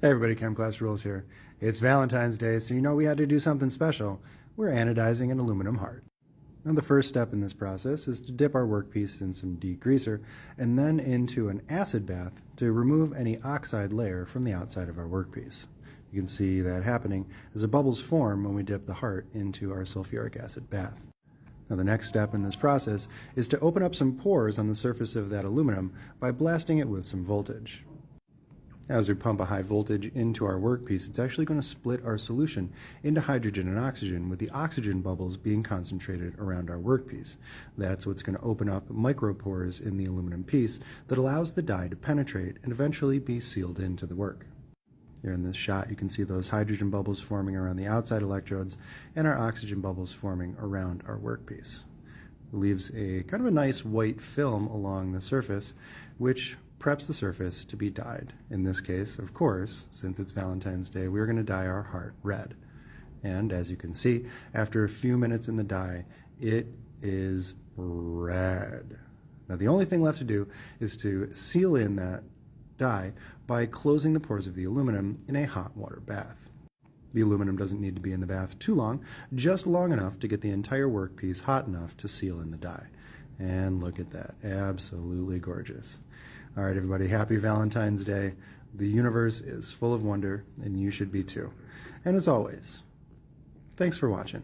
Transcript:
Hey everybody, chemclassrules here. It's Valentine's Day, so you know we had to do something special. We're anodizing an aluminum heart. Now the first step in this process is to dip our workpiece in some degreaser and then into an acid bath to remove any oxide layer from the outside of our workpiece. You can see that happening as the bubbles form when we dip the heart into our sulfuric acid bath. Now the next step in this process is to open up some pores on the surface of that aluminum by blasting it with some voltage. As we pump a high voltage into our workpiece, it's actually going to split our solution into hydrogen and oxygen, with the oxygen bubbles being concentrated around our workpiece. That's what's going to open up micropores in the aluminum piece that allows the dye to penetrate and eventually be sealed into the work. Here in this shot, you can see those hydrogen bubbles forming around the outside electrodes and our oxygen bubbles forming around our workpiece. It leaves a kind of a nice white film along the surface, which preps the surface to be dyed. In this case, of course, since it's Valentine's Day, we're going to dye our heart red. And as you can see, after a few minutes in the dye, it is red. Now the only thing left to do is to seal in that dye by closing the pores of the aluminum in a hot water bath. The aluminum doesn't need to be in the bath too long, just long enough to get the entire workpiece hot enough to seal in the dye. And look at that, absolutely gorgeous. All right, everybody, happy Valentine's Day. The universe is full of wonder, and you should be too. And as always, thanks for watching.